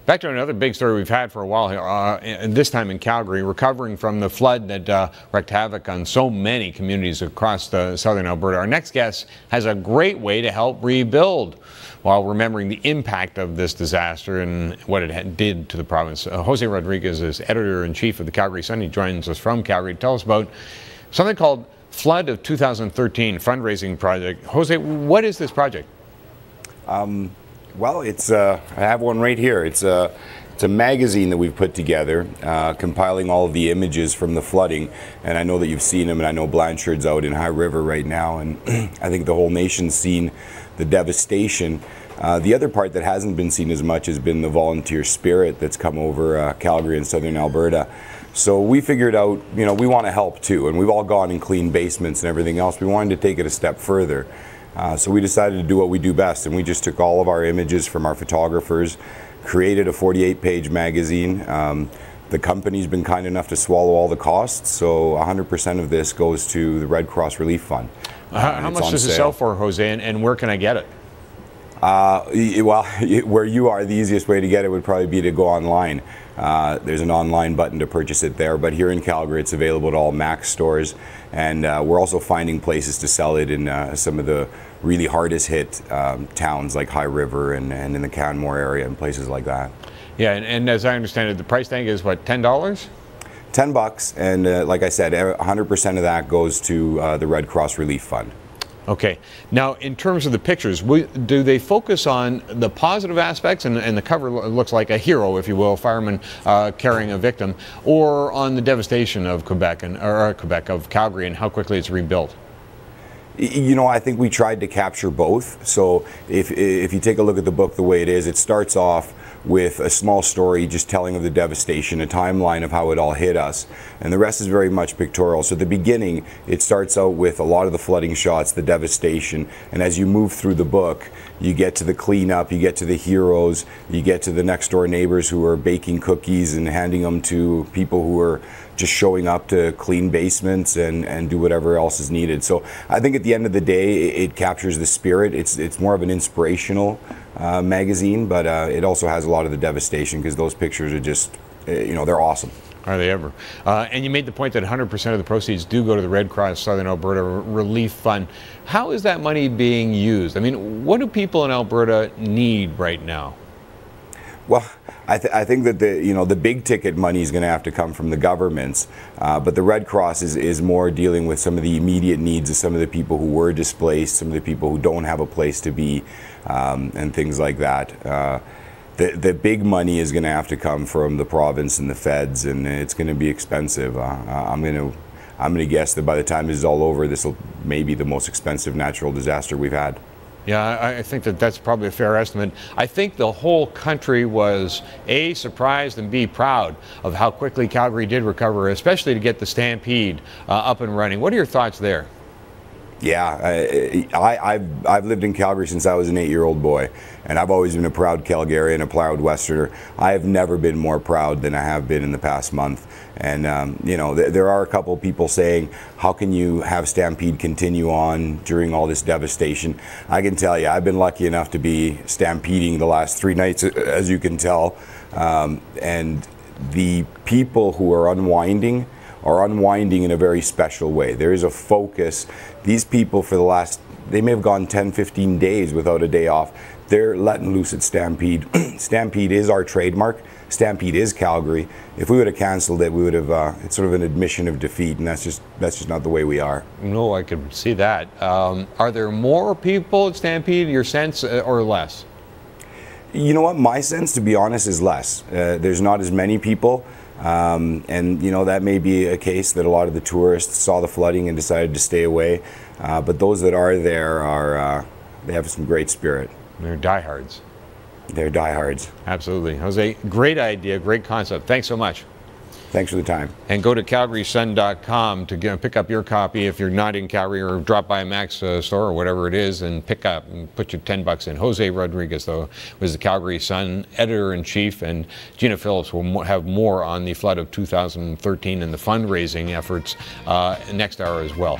Back to another big story we've had for a while here, and this time in Calgary, recovering from the flood that wreaked havoc on so many communities across southern Alberta. Our next guest has a great way to help rebuild while remembering the impact of this disaster and what it did to the province. Jose Rodriguez is editor-in-chief of the Calgary Sun. He joins us from Calgary to tell us about something called Flood of 2013 fundraising project. Jose, what is this project? Well, I have one right here. It's a magazine that we've put together, compiling all of the images from the flooding. And I know that you've seen them, and I know Blanchard's out in High River right now, and I think the whole nation's seen the devastation. The other part that hasn't been seen as much has been the volunteer spirit that's come over Calgary and southern Alberta. So we figured out, we want to help too, and we've all gone and cleaned basements and everything else. We wanted to take it a step further. So we decided to do what we do best, and we just took all of our images from our photographers, created a 48-page magazine. The company's been kind enough to swallow all the costs, so 100% of this goes to the Red Cross Relief Fund. How much does it sell for, Jose, and where can I get it? Well, where you are, the easiest way to get it would probably be to go online. There's an online button to purchase it there, but here in Calgary it's available at all Max stores, and we're also finding places to sell it in some of the really hardest hit towns like High River and in the Canmore area and places like that. Yeah, and as I understand it, the price tag is what, $10? $10, and like I said, 100% of that goes to the Red Cross Relief Fund. Okay. Now, in terms of the pictures, do they focus on the positive aspects, and the cover looks like a hero, if you will, a fireman carrying a victim, or on the devastation of of Calgary and how quickly it's rebuilt? I think we tried to capture both. So if you take a look at the book the way it is, it starts off with a small story just telling of the devastation, a timeline of how it all hit us, and the rest is very much pictorial. So at the beginning, it starts out with a lot of the flooding shots, the devastation, and as you move through the book, you get to the cleanup, you get to the heroes, you get to the next door neighbors who are baking cookies and handing them to people who are just showing up to clean basements and do whatever else is needed. So I think at the end of the day, it captures the spirit. It's more of an inspirational magazine, but it also has a lot of the devastation because those pictures are just, they're awesome. Are they ever? And you made the point that 100% of the proceeds do go to the Red Cross Southern Alberta Relief Fund. How is that money being used? I mean, what do people in Alberta need right now? Well, I think that the big ticket money is going to have to come from the governments, but the Red Cross is more dealing with some of the immediate needs of some of the people who were displaced, some of the people who don't have a place to be, and things like that. The big money is going to have to come from the province and the feds, and it's going to be expensive. I'm going to guess that by the time this is all over, this will maybe the most expensive natural disaster we've had. Yeah, I think that's probably a fair estimate. I think the whole country was A, surprised, and B, proud of how quickly Calgary did recover, especially to get the Stampede up and running. What are your thoughts there? Yeah, I've lived in Calgary since I was an 8-year-old boy, and I've always been a proud Calgarian, a proud Westerner. I have never been more proud than I have been in the past month. And there are a couple people saying, how can you have Stampede continue on during all this devastation? I can tell you, I've been lucky enough to be stampeding the last 3 nights, as you can tell, and the people who are unwinding in a very special way. There is a focus. These people they may have gone 10, 15 days without a day off. They're letting loose at Stampede. Stampede is our trademark. Stampede is Calgary. If we would have canceled it, we would have, it's sort of an admission of defeat, and that's just not the way we are. No, I could see that. Are there more people at Stampede, your sense, or less? You know what, my sense, to be honest, is less. There's not as many people. And that may be a case that a lot of the tourists saw the flooding and decided to stay away. But those that are there they have some great spirit. They're diehards. They're diehards. Absolutely. Jose, great idea, great concept. Thanks so much. Thanks for the time. And go to calgarysun.com to pick up your copy if you're not in Calgary, or drop by a Max store or whatever it is and pick up and put your $10 in. Jose Rodriguez, though, was the Calgary Sun editor-in-chief, and Gina Phillips will have more on the flood of 2013 and the fundraising efforts next hour as well.